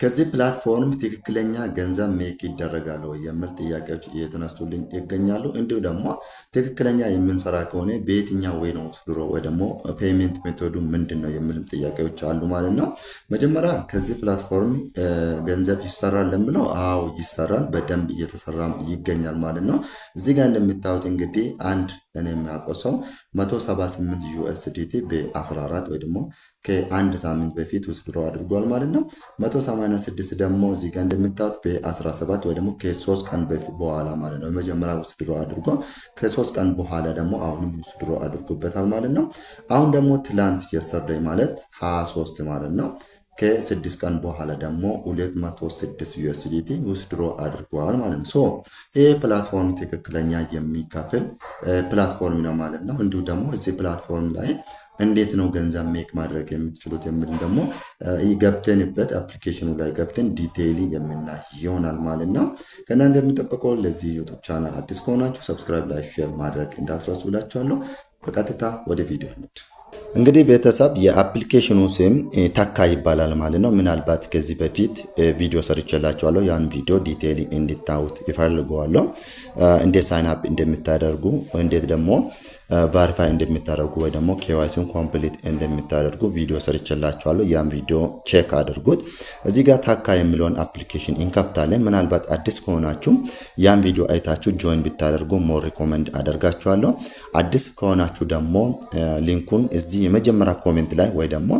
ከዚህ ፕላትፎርም ትክክለኛ ገንዘብ ሜክ ይደረጋል ወይ የሚል ጥያቄዎች እየተነሱልኝ ይገኛሉ። እንዲሁ ደግሞ ትክክለኛ የምንሰራ ከሆነ በየትኛው ወይ ነው ድሮ ወይ ደግሞ ፔይመንት ሜቶዱ ምንድን ነው የሚልም ጥያቄዎች አሉ ማለት ነው። መጀመሪያ ከዚህ ፕላትፎርም ገንዘብ ይሰራል ለምለው፣ አዎ ይሰራል፣ በደንብ እየተሰራም ይገኛል ማለት ነው። እዚህ ጋር እንደምታዩት እንግዲህ አንድ እኔ የሚያውቀው ሰው 178 ዩኤስዲቲ በ14 ወይ ደግሞ ከአንድ ሳምንት በፊት ውስድሮ አድርጓል ማለት ነው። 186 ደግሞ እዚህ ጋር እንደምታዩት በ17 ወይ ደግሞ ከ3 ቀን በኋላ ማለት ነው የመጀመሪያ ውስድሮ አድርጎ ከ3 ቀን በኋላ ደግሞ አሁንም ውስድሮ አድርጎበታል ማለት ነው። አሁን ደግሞ ትላንት የስተርዴይ ማለት 23 ማለት ነው ከ6 ቀን በኋላ ደግሞ 206 ዩኤስዲቲ ውስድሮ አድርጓል ማለት ነው። ሶ ይሄ ፕላትፎርም ትክክለኛ የሚከፍል ፕላትፎርም ነው ማለት ነው። እንዲሁ ደግሞ እዚህ ፕላትፎርም ላይ እንዴት ነው ገንዘብ ሜክ ማድረግ የምትችሉት የሚል ደግሞ ገብተንበት አፕሊኬሽኑ ላይ ገብተን ዲቴይሊ የምናይ ይሆናል ማለት ነው። ከእናንተ የሚጠበቀው ለዚህ ዩቱብ ቻናል አዲስ ከሆናችሁ ሰብስክራይብ፣ ላይክ፣ ሼር ማድረግ እንዳትረሱ እላችኋለሁ። በቀጥታ ወደ ቪዲዮ እንሂድ። እንግዲህ ቤተሰብ የአፕሊኬሽኑ ስም ተካ ይባላል ማለት ነው። ምናልባት ከዚህ በፊት ቪዲዮ ሰርቼላችኋለሁ። ያን ቪዲዮ ዲቴይሊ እንድታዩት ይፈልገዋለሁ። እንዴት ሳይን አፕ እንደምታደርጉ፣ እንዴት ደግሞ ቫሪፋይ እንደምታደርጉ ወይ ደግሞ ኬዋይሲን ኮምፕሊት እንደምታደርጉ ቪዲዮ ሰርቼላችኋለሁ። ያን ቪዲዮ ቼክ አድርጉት። እዚህ ጋር ታካ የሚለውን አፕሊኬሽን እንከፍታለን። ምናልባት አዲስ ከሆናችሁ ያን ቪዲዮ አይታችሁ ጆይን ብታደርጉ ሞር ሪኮመንድ አደርጋችኋለሁ። አዲስ ከሆናችሁ ደግሞ ሊንኩን እዚህ የመጀመሪያ ኮሜንት ላይ ወይ ደግሞ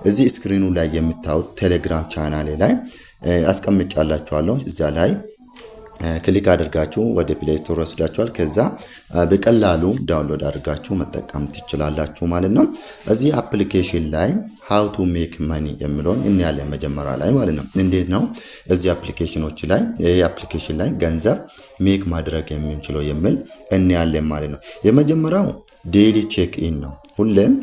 እዚህ ስክሪኑ ላይ የምታዩት ቴሌግራም ቻናሌ ላይ አስቀምጫላችኋለሁ። እዛ ላይ ክሊክ አድርጋችሁ ወደ ፕሌይ ስቶር ወስዳችኋል። ከዛ በቀላሉ ዳውንሎድ አድርጋችሁ መጠቀም ትችላላችሁ ማለት ነው። እዚህ አፕሊኬሽን ላይ how to make money የሚለውን እናያለን መጀመሪያ ላይ ማለት ነው። እንዴት ነው እዚህ አፕሊኬሽኖች ላይ ይሄ አፕሊኬሽን ላይ ገንዘብ ሜክ ማድረግ የምንችለው የሚል እናያለን ማለት ነው። የመጀመሪያው ዴይሊ ቼክ ኢን ነው። ሁሌም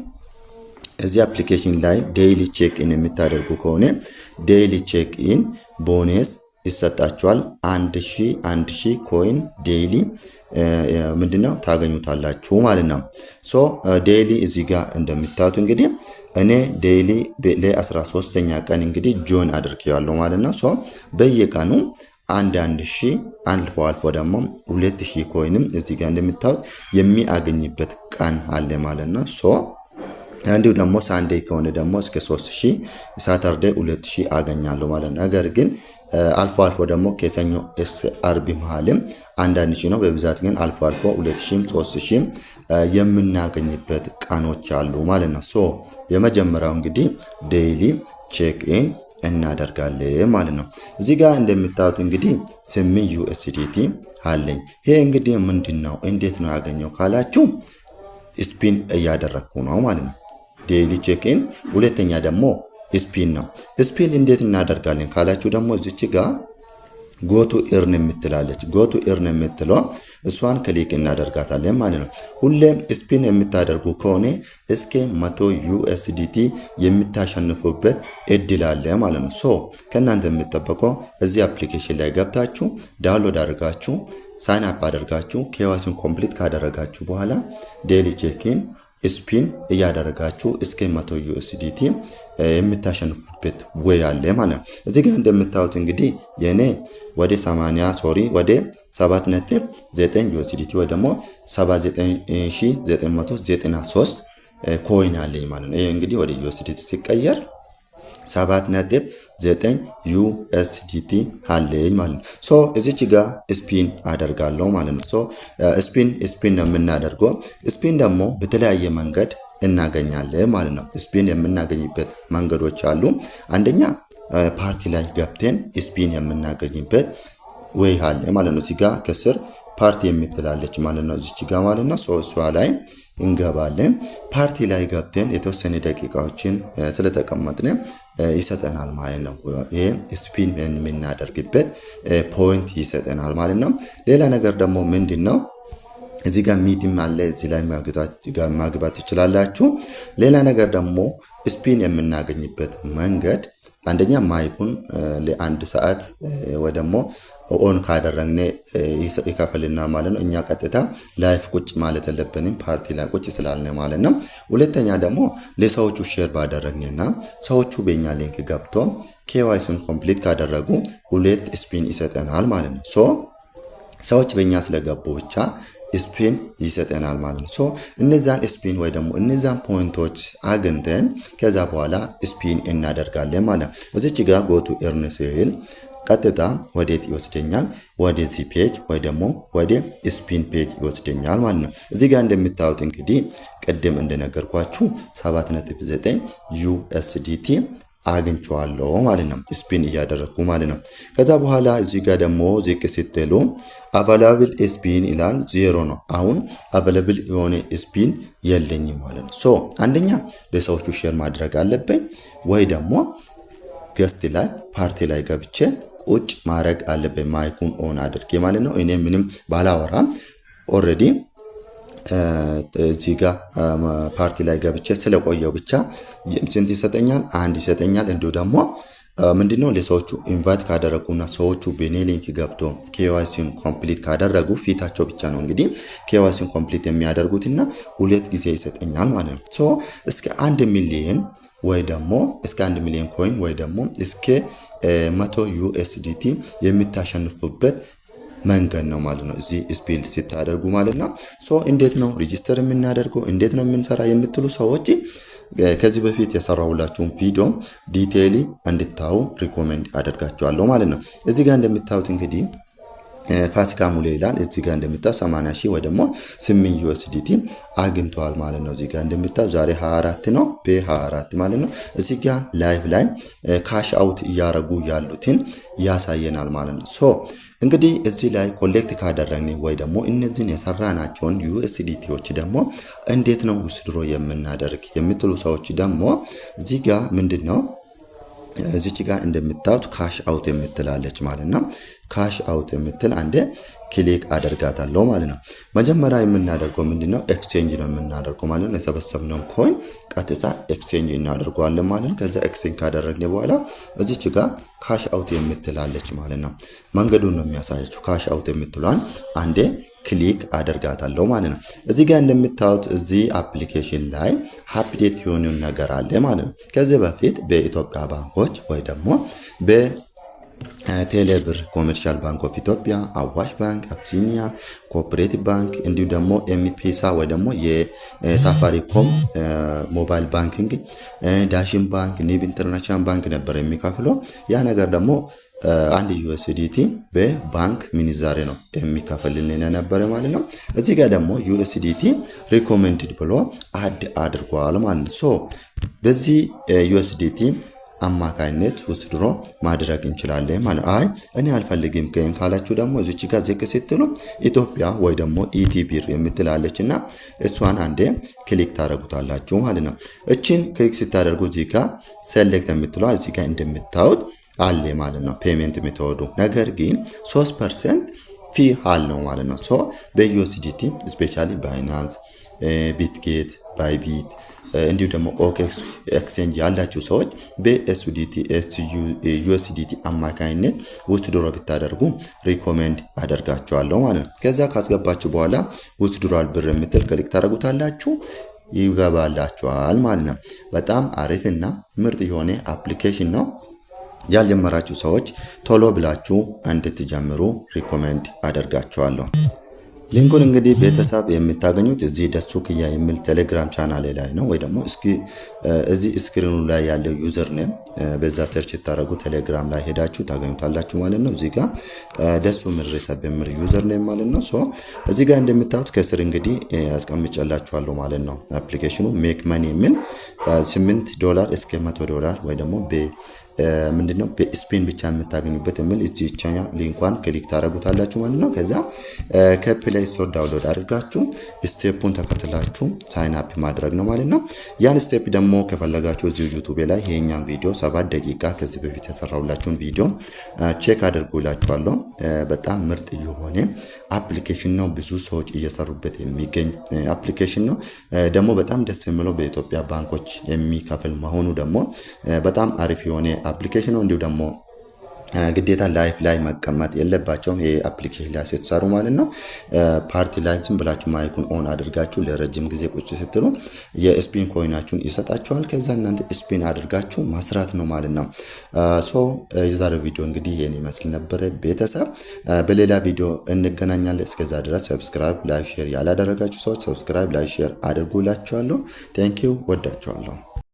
እዚህ አፕሊኬሽን ላይ ዴይሊ ቼክ ኢን የምታደርጉ ከሆነ ዴይሊ ቼክ ኢን ቦነስ ይሰጣችኋል። 1000 ኮይን ዴይሊ ምንድነው ታገኙታላችሁ ማለት ነው። ሶ ዴይሊ እዚህ ጋር እንደምታዩት እንግዲህ እኔ ዴይሊ ለ13ኛ ቀን እንግዲህ ጆን አድርጌያለሁ ማለት ነው። ሶ በየቀኑ 1000 አልፎ ደግሞ 2000 ኮይንም እዚህ ጋር እንደምታዩት የሚያገኝበት ቀን አለ ማለት ነው። ሶ እንዲሁ ደግሞ ሳንዴይ ከሆነ ደግሞ እስከ 3000 ሳተርዴይ 2000 አገኛለሁ ማለት ነው። ነገር ግን አልፎ ደግሞ ከሰኞ እስከ አርብ መሃልም አንዳንድ ሺህ ነው። በብዛት ግን አልፎ 2000 3000 የምናገኝበት ቀኖች አሉ ማለት ነው። ሶ የመጀመሪያው እንግዲህ ዴይሊ ቼክ ኢን እናደርጋለን ማለት ነው። እዚህ ጋር እንደምታዩት እንግዲህ 8 ዩኤስዲቲ አለኝ። ይሄ እንግዲህ ምንድነው እንዴት ነው ያገኘው ካላችሁ ስፒን እያደረኩ ነው ማለት ነው። ዴይሊ ቼክ ኢን። ሁለተኛ ደግሞ ስፒን ነው። ስፒን እንዴት እናደርጋለን ካላችሁ ደግሞ እዚች ጋር ጎቱ ኢርን የምትላለች ጎቱ ኢርን የምትለው እሷን ክሊክ እናደርጋታለን ማለት ነው። ሁሌም ስፒን የምታደርጉ ከሆነ እስከ 100 ዩኤስዲቲ የምታሸንፉበት እድል አለ ማለት ነው። ሶ ከእናንተ የሚጠበቀው እዚህ አፕሊኬሽን ላይ ገብታችሁ ዳውንሎድ አድርጋችሁ ሳይን አፕ አድርጋችሁ ኬዋይሲን ኮምፕሊት ካደረጋችሁ በኋላ ዴይሊ ቼክ ኢን ስፒን እያደረጋችሁ እስከ 100 ዩኤስዲቲ የምታሸንፉበት ወይ አለ ማለት ነው። እዚህ ጋር እንደምታዩት እንግዲህ የኔ ወደ 7.9 ዩኤስዲቲ ወይ ደግሞ 79993 ኮይን አለኝ ማለት ነው። ይሄ እንግዲህ ወደ ዩኤስዲቲ ሲቀየር 7.9 ዩኤስዲቲ አለኝ ማለት ነው። ሶ እዚች ጋር ስፒን አደርጋለሁ ማለት ነው። ሶ ስፒን ነው የምናደርገው። ስፒን ደግሞ በተለያየ መንገድ እናገኛለን ማለት ነው። ስፒን የምናገኝበት መንገዶች አሉ። አንደኛ ፓርቲ ላይ ገብተን ስፒን የምናገኝበት ወይ አለ ማለት ነው። እዚህ ጋር ከስር ፓርቲ የምትላለች ማለት ነው። እዚች ጋር ማለት ነው። ሶ እሷ ላይ እንገባለን። ፓርቲ ላይ ገብተን የተወሰነ ደቂቃዎችን ስለተቀመጥን ይሰጠናል ማለት ነው። ይሄ ስፒን የምናደርግበት ፖይንት ይሰጠናል ማለት ነው። ሌላ ነገር ደግሞ ምንድነው እዚህ ጋር ሚቲም አለ። እዚህ ላይ ማግባት ትችላላችሁ። ሌላ ነገር ደግሞ ስፒን የምናገኝበት መንገድ አንደኛ ማይኩን ለአንድ ሰዓት ወይ ደግሞ ኦን ካደረግነ ይከፍልናል ማለት ነው። እኛ ቀጥታ ላይፍ ቁጭ ማለት የለብንም ፓርቲ ላይ ቁጭ ስላልነ ማለት ነው። ሁለተኛ ደግሞ ለሰዎቹ ሼር ባደረግነና ሰዎቹ በእኛ ሊንክ ገብቶ ኬዋይሲን ኮምፕሊት ካደረጉ 2 ስፒን ይሰጠናል ማለት ነው። ሰዎች በእኛ ስለገቡ ብቻ ስፒን ይሰጠናል ማለት ነው። እነዛን ስፒን ወይ ደግሞ እነዛን ፖይንቶች አግኝተን ከዛ በኋላ ስፒን እናደርጋለን ማለት ነው። እዚች ጋር ጎቱ ኤርን ሲል ቀጥታ ወዴት ይወስደኛል? ወደዚህ ፔጅ ወይ ደግሞ ወደ ስፒን ፔጅ ይወስደኛል ማለት ነው። እዚህ ጋር እንደምታዩት እንግዲህ ቅድም እንደነገርኳችሁ 7.9 USDT አግኝቼዋለሁ ማለት ነው። ስፒን እያደረግኩ ማለት ነው። ከዛ በኋላ እዚህ ጋር ደግሞ ዝቅ ስትሉ አቫይላብል ስፒን ይላል 0 ነው። አሁን አቫይላብል የሆነ ስፒን የለኝም ማለት ነው። አንደኛ ለሰዎቹ ሼር ማድረግ አለብኝ ወይ ደግሞ ገስት ላይ ፓርቲ ላይ ገብቼ ቁጭ ማድረግ አለብኝ ማይኩን ኦን አድርጌ ማለት ነው። እኔ ምንም ባላወራም ኦሬዲ እዚህ ጋር ፓርቲ ላይ ገብቼ ስለቆየው ብቻ ስንት ይሰጠኛል? 1 ይሰጠኛል። እንዲሁ ደግሞ ምንድነው ለሰዎቹ ኢንቫይት ካደረጉና ሰዎቹ በኔ ሊንክ ገብቶ ኬዋይሲን ኮምፕሊት ካደረጉ ፊታቸው ብቻ ነው እንግዲህ ኬዋይሲን ኮምፕሊት የሚያደርጉትና 2 ጊዜ ይሰጠኛል ማለት ነው። እስከ 1 ሚሊዮን ወይ ደግሞ እስከ 1 ሚሊዮን ኮይን ወይ ደግሞ እስከ 100 USDT የምታሸንፉበት መንገድ ነው ማለት ነው። እዚህ ስፒን ሲታደርጉ ማለት ነው። እንዴት ነው ሬጂስተር የምናደርገው እንዴት ነው የምንሰራ የምትሉ ሰዎች ከዚህ በፊት የሰራሁላችሁን ቪዲዮ ዲቴይሊ እንድታዩ ሪኮሜንድ አደርጋችኋለሁ ማለት ነው። እዚህ ጋር እንደምታዩት እንግዲህ ፋሲካ ሙሌ ይላል። እዚህ ጋር እንደምታዩት 80,000 ወይ ደግሞ 8 USDT አግኝተዋል ማለት ነው። እዚህ ጋር እንደምታዩት ዛሬ 24 ነው በ24 ማለት ነው። እዚህ ጋር ላይቭ ላይ ካሽ አውት እያረጉ ያሉትን ያሳየናል ማለት ነው። እንግዲህ እዚህ ላይ ኮሌክት ካደረግን ወይ ደግሞ እነዚህን የሰራናቸውን USDTዎች ደግሞ እንዴት ነው ውስድሮ የምናደርግ የምትሉ ሰዎች ደግሞ እዚህ ጋር ምንድነው እዚች ጋር እንደምታዩት ካሽ አውት የምትላለች ማለት ነው። ካሽ አውት የምትል አንዴ ክሊክ አደርጋታለሁ ማለት ነው። መጀመሪያ የምናደርገው ምንድነው ኤክስቼንጅ ነው የምናደርገው ማለት ነው። የሰበሰብነውን ኮይን ቀጥታ ኤክስቼንጅ እናደርገዋለን ማለት ነው። ከዛ ኤክስቼንጅ ካደረግን በኋላ እዚች ጋር ካሽ አውት የምትላለች ማለት ነው። መንገዱን ነው የሚያሳየው። ካሽ አውት የምትሏን አንዴ ክሊክ አደርጋታለሁ ማለት ነው። እዚህ ጋር እንደምታዩት እዚህ አፕሊኬሽን ላይ አፕዴት የሆነ ነገር አለ ማለት ነው። ከዚህ በፊት በኢትዮጵያ ባንኮች ወይ ደግሞ በቴሌብር ኮመርሻል ባንክ ኦፍ ኢትዮጵያ፣ አዋሽ ባንክ፣ አብሲኒያ፣ ኮኦፐሬቲቭ ባንክ እንዲሁ ደግሞ ኤምፔሳ ወይ ደግሞ የሳፋሪኮም ሞባይል ባንኪንግ፣ ዳሽን ባንክ፣ ኒብ ኢንተርናሽናል ባንክ ነበር የሚከፍለው። ያ ነገር ደግሞ 1 USDT በባንክ ሚኒዛሬ ነው የሚከፈልልን የነበረ ማለት ነው። እዚህ ጋር ደግሞ USDT ሪኮመንድድ ብሎ አድ አድርጓል ማለት ነው። በዚህ USDT አማካይነት ውስድሮ ማድረግ እንችላለን ማለት አይ እኔ አልፈልግም ካላችሁ ደግሞ እዚች ጋር ዝቅ ስትሉ ኢትዮጵያ ወይ ደግሞ ኢቲቢር የምትላለችና እሷን አንዴ ክሊክ ታደርጉታላችሁ ማለት ነው። እቺን ክሊክ ስታደርጉ እዚህ ጋር ሴሌክት የምትለው እዚህ ጋር እንደምታዩት አለ ማለት ነው ፔመንት ሜቶዱ። ነገር ግን 3% ፊ አለው ማለት ነው። በዩኤስዲቲ ስፔሻሊ ባይናንስ፣ ቢትጌት፣ ባይቢት እንዲሁ ደግሞ ኦኬክስ ኤክስቼንጅ ያላችሁ ሰዎች በኤስዩዲቲ ዩኤስዲቲ አማካይነት ውስድሮ ብታደርጉ ሪኮሜንድ አደርጋችኋለሁ ማለት ነው። ከዛ ካስገባችሁ በኋላ ውስድሮል ብር የምትል ክሊክ ታደርጉታላችሁ ይገባላችኋል ማለት ነው። በጣም አሪፍና ምርጥ የሆነ አፕሊኬሽን ነው። ያልጀመራችሁ ሰዎች ቶሎ ብላችሁ እንድትጀምሩ ሪኮሜንድ አደርጋችኋለሁ። ሊንኩን እንግዲህ ቤተሰብ የምታገኙት እዚህ ደሱ ክያ የሚል ቴሌግራም ቻናል ላይ ነው ወይ ደግሞ እዚህ ስክሪኑ ላይ ያለው ዩዘር ኔም በዛ ሰርች ታረጉ ቴሌግራም ላይ ሄዳችሁ ታገኙታላችሁ ማለት ነው። እዚህ ጋር ደሱ ምርሰብ የሚል ዩዘር ኔም ማለት ነው። እዚህ ጋር እንደምታዩት ከስር እንግዲህ አስቀምጬላችኋለሁ ማለት ነው። አፕሊኬሽኑ ሜክ መኒ የሚል $8 እስከ $100 ወይ ደግሞ ምንድነው በስፔን ብቻ የምታገኙበት የሚል እቺኛ ሊንኳን ክሊክ ታረጉታላችሁ ማለት ነው። ከዛ ከፕሌይ ፕሌይ ስቶር ዳውንሎድ አድርጋችሁ ስቴፑን ተከትላችሁ ሳይን አፕ ማድረግ ነው ማለት ነው። ያን ስቴፕ ደግሞ ከፈለጋችሁ እዚሁ ዩቲዩብ ላይ ይሄኛን ቪዲዮ 7 ደቂቃ ከዚህ በፊት የሰራሁላችሁን ቪዲዮ ቼክ አድርጉላችኋለሁ። በጣም ምርጥ የሆነ አፕሊኬሽን ነው። ብዙ ሰዎች እየሰሩበት የሚገኝ አፕሊኬሽን ነው። ደግሞ በጣም ደስ የሚለው በኢትዮጵያ ባንኮች የሚከፍል መሆኑ ደግሞ በጣም አሪፍ የሆነ አፕሊኬሽን ነው። እንዲሁ ደግሞ ግዴታ ላይፍ ላይ መቀመጥ የለባቸውም። ይሄ አፕሊኬሽን ላይ ስትሰሩ ማለት ነው። ፓርቲ ላይ ዝም ብላችሁ ማይኩን ኦን አድርጋችሁ ለረጅም ጊዜ ቁጭ ስትሉ የስፒን ኮይናችሁን ይሰጣችኋል። ከዛ እናንተ ስፒን አድርጋችሁ ማስራት ነው ማለት ነው። የዛሬው ቪዲዮ እንግዲህ ይሄን ይመስል ነበረ። ቤተሰብ በሌላ ቪዲዮ እንገናኛለን። እስከዛ ድረስ ሰብስክራይብ፣ ላይክ፣ ሼር ያላደረጋችሁ ሰዎች ሰብስክራይብ፣ ላይክ፣ ሼር አድርጉላችኋለሁ። ቴንኪው፣ ወዳችኋለሁ።